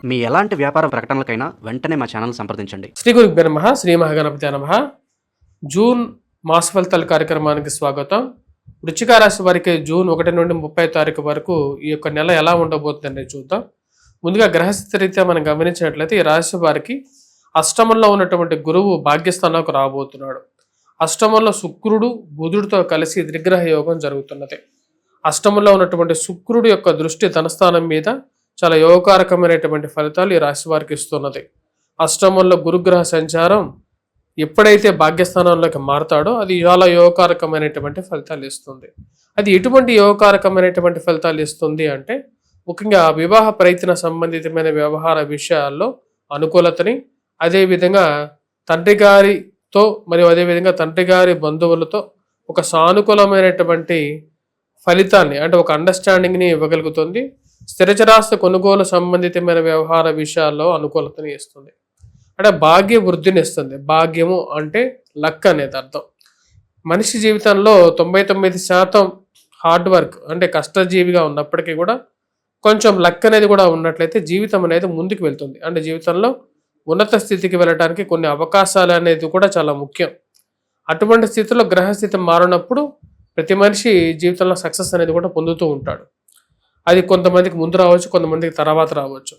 మీ ఎలాంటి వ్యాపార ప్రకటనలకైనా వెంటనే మా ఛానల్ సంప్రదించండి. శ్రీ గురుభ్యో నమః. శ్రీ మహాగణపతి నమః. జూన్ మాస ఫలితాల కార్యక్రమానికి స్వాగతం. వృశ్చిక రాశి వారికి జూన్ 1 నుండి 30 తారీఖు వరకు ఈ యొక్క నెల ఎలా ఉండబోతుందని చూద్దాం. ముందుగా గ్రహస్థితి రీత్యా మనం గమనించినట్లయితే ఈ రాశి వారికి అష్టమంలో ఉన్నటువంటి గురువు భాగ్యస్థానంకు రాబోతున్నాడు. అష్టమంలో శుక్రుడు బుధుడితో కలిసి త్రిగ్రహ యోగం జరుగుతున్నది. అష్టమంలో ఉన్నటువంటి శుక్రుడు యొక్క దృష్టి ధనస్థానం మీద చాలా యోగకారకమైనటువంటి ఫలితాలు ఈ రాశి వారికి ఇస్తున్నది. అష్టమంలో గురుగ్రహ సంచారం ఎప్పుడైతే భాగ్యస్థానంలోకి మారతాడో అది చాలా యోగకారకమైనటువంటి ఫలితాలు ఇస్తుంది. అది ఎటువంటి యోగకారకమైనటువంటి ఫలితాలు ఇస్తుంది అంటే ముఖ్యంగా వివాహ ప్రయత్న సంబంధితమైన వ్యవహార విషయాల్లో అనుకూలతని, అదేవిధంగా తండ్రి గారితో మరియు అదేవిధంగా తండ్రి గారి బంధువులతో ఒక సానుకూలమైనటువంటి ఫలితాన్ని అంటే ఒక అండర్స్టాండింగ్ని ఇవ్వగలుగుతుంది. స్థిరచరాస్తి కొనుగోలు సంబంధితమైన వ్యవహార విషయాల్లో అనుకూలతని ఇస్తుంది. అంటే భాగ్య వృద్ధిని ఇస్తుంది. భాగ్యము అంటే లక్ అనేది అర్థం. మనిషి జీవితంలో 99% హార్డ్ వర్క్ అంటే కష్టజీవిగా ఉన్నప్పటికీ కూడా కొంచెం లక్ అనేది కూడా ఉన్నట్లయితే జీవితం అనేది ముందుకు వెళ్తుంది. అంటే జీవితంలో ఉన్నత స్థితికి వెళ్ళడానికి కొన్ని అవకాశాలు అనేది కూడా చాలా ముఖ్యం. అటువంటి స్థితిలో గ్రహస్థితి మారినప్పుడు ప్రతి మనిషి జీవితంలో సక్సెస్ అనేది కూడా పొందుతూ ఉంటాడు. అది కొంతమందికి ముందు రావచ్చు, కొంతమందికి తర్వాత రావచ్చు.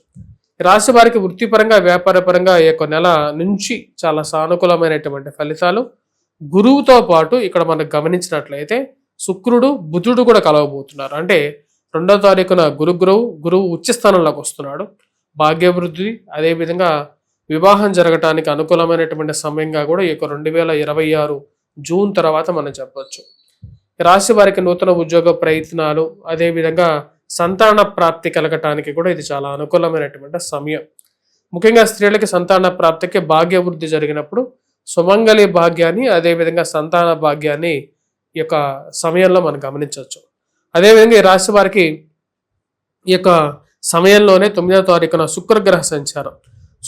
రాశి వారికి వృత్తిపరంగా వ్యాపారపరంగా ఈ యొక్క నెల నుంచి చాలా సానుకూలమైనటువంటి ఫలితాలు. గురువుతో పాటు ఇక్కడ మనం గమనించినట్లయితే శుక్రుడు బుధుడు కూడా కలవబోతున్నారు. అంటే 2వ తారీఖున గురువు ఉచ్చస్థానంలోకి వస్తున్నాడు. భాగ్యవృద్ధి అదేవిధంగా వివాహం జరగటానికి అనుకూలమైనటువంటి సమయంగా కూడా ఈ యొక్క 2026 జూన్ తర్వాత మనం చెప్పవచ్చు. రాశి వారికి నూతన ఉద్యోగ ప్రయత్నాలు అదేవిధంగా సంతాన ప్రాప్తి కలగటానికి కూడా ఇది చాలా అనుకూలమైనటువంటి సమయం. ముఖ్యంగా స్త్రీలకి సంతాన ప్రాప్తికి భాగ్యవృద్ధి జరిగినప్పుడు సుమంగళి భాగ్యాన్ని అదేవిధంగా సంతాన భాగ్యాన్ని ఈ యొక్క సమయంలో మనం గమనించవచ్చు. అదేవిధంగా ఈ రాశి వారికి ఈ యొక్క సమయంలోనే 9వ తారీఖున శుక్రగ్రహ సంచారం.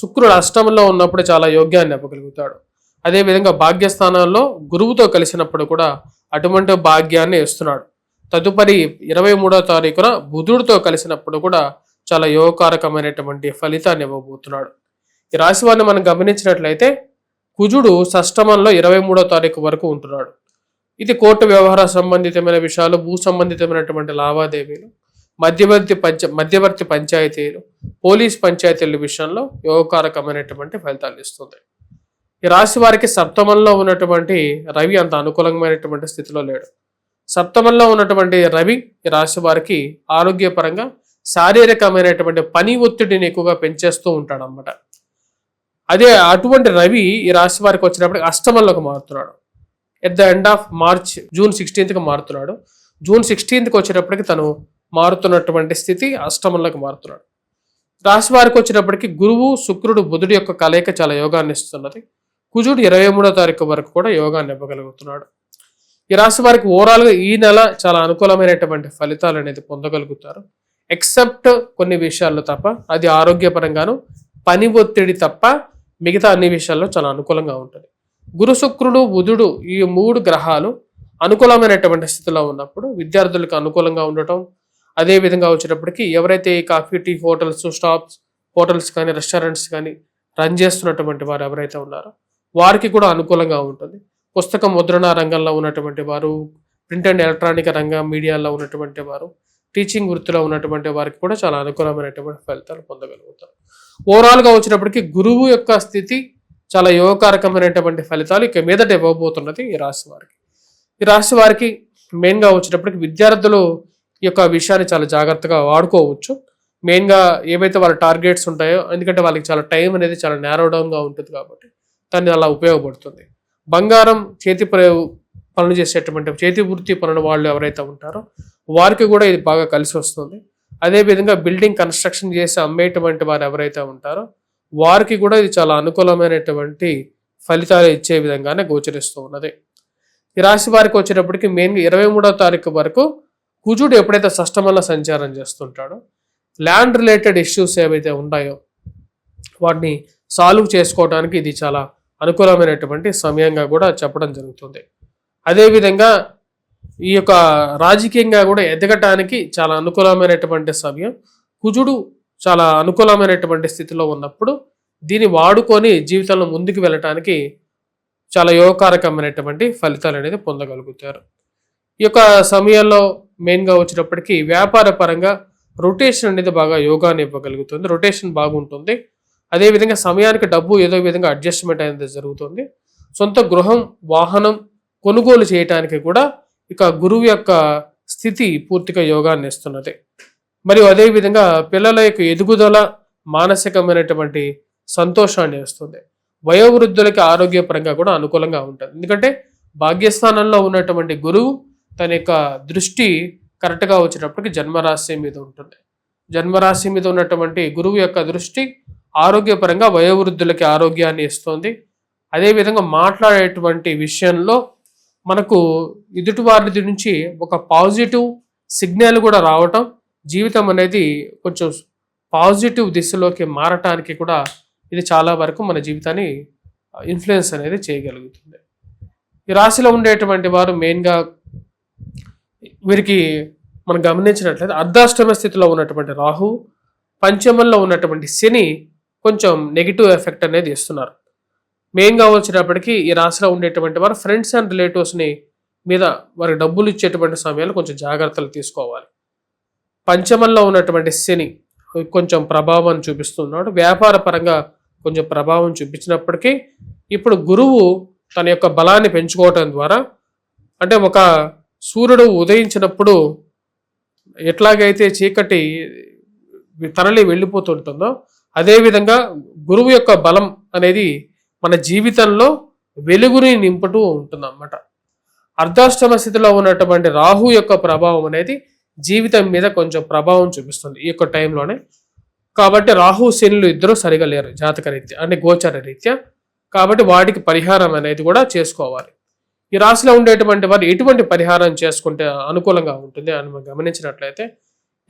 శుక్రుడు అష్టమంలో ఉన్నప్పుడు చాలా యోగ్యాన్ని ఇవ్వగలుగుతాడు. అదేవిధంగా భాగ్యస్థానాల్లో గురువుతో కలిసినప్పుడు కూడా అటువంటి భాగ్యాన్ని ఇస్తున్నాడు. తదుపరి 23వ తారీఖున బుధుడితో కలిసినప్పుడు కూడా చాలా యోగకారకమైనటువంటి ఫలితాన్ని ఇవ్వబోతున్నాడు. ఈ రాశి వారిని మనం గమనించినట్లయితే కుజుడు షష్టమంలో 23వ తారీఖు వరకు ఉంటున్నాడు. ఇది కోర్టు వ్యవహార సంబంధితమైన విషయాలు, భూ సంబంధితమైనటువంటి లావాదేవీలు, మధ్యవర్తి పంచాయతీలు, పోలీస్ పంచాయతీల విషయంలో యోగకారకమైనటువంటి ఫలితాలు ఇస్తుంది. ఈ రాశి వారికి సప్తమంలో ఉన్నటువంటి రవి అంత అనుకూలమైనటువంటి స్థితిలో లేడు. సప్తమంలో ఉన్నటువంటి రవి ఈ రాశి వారికి ఆరోగ్యపరంగా శారీరకమైనటువంటి పని ఒత్తిడిని ఎక్కువగా పెంచేస్తూ ఉంటాడు అన్నమాట. అదే అటువంటి రవి ఈ రాశి వారికి వచ్చినప్పటికి అష్టమంలోకి మారుతున్నాడు. At the end of March June 16కి మారుతున్నాడు. జూన్ 16కి వచ్చేటప్పటికి తను మారుతున్నటువంటి స్థితి అష్టమంలోకి మారుతున్నాడు. రాశి వారికి వచ్చినప్పటికీ గురువు శుక్రుడు బుధుడు యొక్క కలయిక చాలా యోగాన్ని ఇస్తున్నది. కుజుడు 23వ తారీఖు వరకు కూడా యోగాన్ని ఇవ్వగలుగుతున్నాడు. ఈ రాశి వారికి ఓవరాల్గా ఈ నెల చాలా అనుకూలమైనటువంటి ఫలితాలు అనేది పొందగలుగుతారు. ఎక్సెప్ట్ కొన్ని విషయాల్లో తప్ప, అది ఆరోగ్యపరంగాను పని ఒత్తిడి తప్ప మిగతా అన్ని విషయాల్లో చాలా అనుకూలంగా ఉంటుంది. గురు శుక్రుడు బుధుడు ఈ 3 గ్రహాలు అనుకూలమైనటువంటి స్థితిలో ఉన్నప్పుడు విద్యార్థులకు అనుకూలంగా ఉండటం, అదేవిధంగా వచ్చేటప్పటికి ఎవరైతే ఈ coffee tea hotels stops hotels కానీ రెస్టారెంట్స్ కానీ రన్ చేస్తున్నటువంటి వారు ఎవరైతే ఉన్నారో వారికి కూడా అనుకూలంగా ఉంటుంది. పుస్తక ముద్రణ రంగంలో ఉన్నటువంటి వారు, ప్రింట్ అండ్ ఎలక్ట్రానిక్ రంగం మీడియాలో ఉన్నటువంటి వారు, టీచింగ్ వృత్తిలో ఉన్నటువంటి వారికి కూడా చాలా అనుకూలమైనటువంటి ఫలితాలు పొందగలుగుతారు. ఓవరాల్గా వచ్చినప్పటికీ గురువు యొక్క స్థితి చాలా యోగకారకమైనటువంటి ఫలితాలు ఇక మీదట ఇవ్వబోతున్నది ఈ రాశి వారికి. ఈ రాశి వారికి మెయిన్గా వచ్చేటప్పటికి విద్యార్థులు ఈ యొక్క విషయాన్ని చాలా జాగ్రత్తగా వాడుకోవచ్చు. మెయిన్గా ఏవైతే వాళ్ళ టార్గెట్స్ ఉంటాయో, ఎందుకంటే వాళ్ళకి చాలా టైం అనేది చాలా నేరో డౌన్గా ఉంటుంది కాబట్టి దాన్ని అలా ఉపయోగపడుతుంది. బంగారం చేతి పనులు చేసేటువంటి చేతి వృత్తి పనులు వాళ్ళు ఎవరైతే ఉంటారో వారికి కూడా ఇది బాగా కలిసి వస్తుంది. అదేవిధంగా బిల్డింగ్ కన్స్ట్రక్షన్ చేసి అమ్మేటువంటి వారు ఎవరైతే ఉంటారో వారికి కూడా ఇది చాలా అనుకూలమైనటువంటి ఫలితాలు ఇచ్చే విధంగానే గోచరిస్తూ ఉన్నది. ఈ రాశి వారికి వచ్చేటప్పటికి మెయిన్గా 23వ తారీఖు వరకు కుజుడు ఎప్పుడైతే షష్టమంలో సంచారం చేస్తుంటాడో ల్యాండ్ రిలేటెడ్ ఇష్యూస్ ఏవైతే ఉన్నాయో వాటిని సాల్వ్ చేసుకోవడానికి ఇది చాలా అనుకూలమైనటువంటి సమయంగా కూడా చెప్పడం జరుగుతుంది. అదేవిధంగా ఈ యొక్క రాజకీయంగా కూడా ఎదగటానికి చాలా అనుకూలమైనటువంటి సమయం. కుజుడు చాలా అనుకూలమైనటువంటి స్థితిలో ఉన్నప్పుడు దీన్ని వాడుకొని జీవితంలో ముందుకు వెళ్ళటానికి చాలా యోగకారకమైనటువంటి ఫలితాలు అనేది పొందగలుగుతారు. ఈ యొక్క సమయంలో మెయిన్గా వచ్చినప్పటికీ వ్యాపార పరంగా రొటేషన్ అనేది బాగా యోగాన్ని ఇవ్వగలుగుతుంది. రొటేషన్ బాగుంటుంది. అదేవిధంగా సమయానికి డబ్బు ఏదో విధంగా అడ్జస్ట్మెంట్ అనేది జరుగుతుంది. సొంత గృహం, వాహనం కొనుగోలు చేయటానికి కూడా ఇక గురువు యొక్క స్థితి పూర్తిగా యోగాన్ని ఇస్తున్నది. మరియు అదేవిధంగా పిల్లల యొక్క ఎదుగుదల మానసికమైనటువంటి సంతోషాన్ని ఇస్తుంది. వయోవృద్ధులకి ఆరోగ్యపరంగా కూడా అనుకూలంగా ఉంటుంది. ఎందుకంటే భాగ్యస్థానంలో ఉన్నటువంటి గురువు తన యొక్క దృష్టి కరెక్ట్గా వచ్చేటప్పటికి జన్మరాశి మీద ఉంటుంది. జన్మరాశి మీద ఉన్నటువంటి గురువు యొక్క దృష్టి ఆరోగ్యపరంగా వయోవృద్ధులకి ఆరోగ్యాన్ని ఇస్తుంది. అదేవిధంగా మాట్లాడేటువంటి విషయంలో మనకు ఎదుటివారి నుంచి ఒక పాజిటివ్ సిగ్నల్ కూడా రావటం, జీవితం అనేది కొంచెం పాజిటివ్ దిశలోకి మారటానికి కూడా ఇది చాలా వరకు మన జీవితాన్ని ఇన్ఫ్లుయెన్స్ అనేది చేయగలుగుతుంది. ఈ రాశిలో ఉండేటువంటి వారు మెయిన్గా వీరికి మనం గమనించినట్లయితే అర్ధాష్టమ స్థితిలో ఉన్నటువంటి రాహు, పంచమంలో ఉన్నటువంటి శని కొంచెం నెగిటివ్ ఎఫెక్ట్ అనేది ఇస్తున్నారు. మెయిన్గా వచ్చినప్పటికీ ఈ రాశిలో ఉండేటువంటి వారు ఫ్రెండ్స్ అండ్ రిలేటివ్స్ని మీద వారికి డబ్బులు ఇచ్చేటువంటి సమయాలు కొంచెం జాగ్రత్తలు తీసుకోవాలి. పంచమంలో ఉన్నటువంటి శని కొంచెం ప్రభావం చూపిస్తున్నాడు. వ్యాపార పరంగా కొంచెం ప్రభావం చూపించినప్పటికీ ఇప్పుడు గురువు తన యొక్క బలాన్ని పెంచుకోవటం ద్వారా, అంటే ఒక సూర్యుడు ఉదయించినప్పుడు ఎట్లాగైతే చీకటి తరలి వెళ్ళిపోతుంటుందో అదేవిధంగా గురువు యొక్క బలం అనేది మన జీవితంలో వెలుగుని నింపుతూ ఉంటుంది అన్నమాట. అర్ధాష్టమ స్థితిలో ఉన్నటువంటి రాహు యొక్క ప్రభావం అనేది జీవితం మీద కొంచెం ప్రభావం చూపిస్తుంది ఈ యొక్క టైంలోనే. కాబట్టి రాహు శనులు ఇద్దరు సరిగా లేరు జాతక రీత్యా, అంటే గోచర రీత్యా. కాబట్టి వాటికి పరిహారం అనేది కూడా చేసుకోవాలి. ఈ రాశిలో ఉండేటువంటి వారు ఎటువంటి పరిహారం చేసుకుంటే అనుకూలంగా ఉంటుంది అని మనం గమనించినట్లయితే,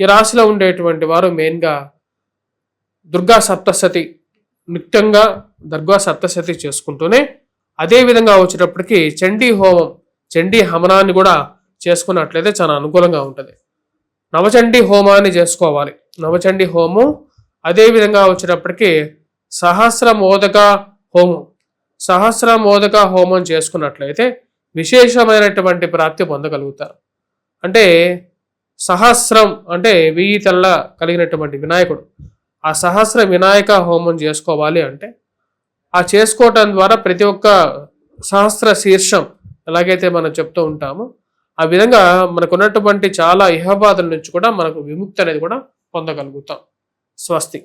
ఈ రాశిలో ఉండేటువంటి వారు మెయిన్గా దుర్గా సప్తశతి, నిత్యంగా దుర్గా సప్తశతి చేసుకుంటూనే అదేవిధంగా వచ్చేటప్పటికి చండీ హోమం, చండీ హవనాన్ని కూడా చేసుకున్నట్లయితే చాలా అనుకూలంగా ఉంటుంది. నవచండీ హోమాన్ని చేసుకోవాలి. నవచండీ హోమం, అదేవిధంగా వచ్చేటప్పటికి సహస్రమోదక హోమం, సహస్రమోదక హోమం చేసుకున్నట్లయితే విశేషమైనటువంటి ప్రాప్తి పొందగలుగుతారు. అంటే సహస్రం అంటే 1000 తల్ల కలిగినటువంటి వినాయకుడు. ఆ సహస్ర వినాయక హోమం చేసుకోవాలి అంటే ఆ చేసుకోవటం ద్వారా ప్రతి ఒక్క సహస్ర శీర్షం ఎలాగైతే మనం చెప్తూ ఉంటామో ఆ విధంగా మనకు ఉన్నటువంటి చాలా ఇహబాధల నుంచి కూడా మనకు విముక్తి అనేది కూడా పొందగలుగుతాం. స్వస్తి.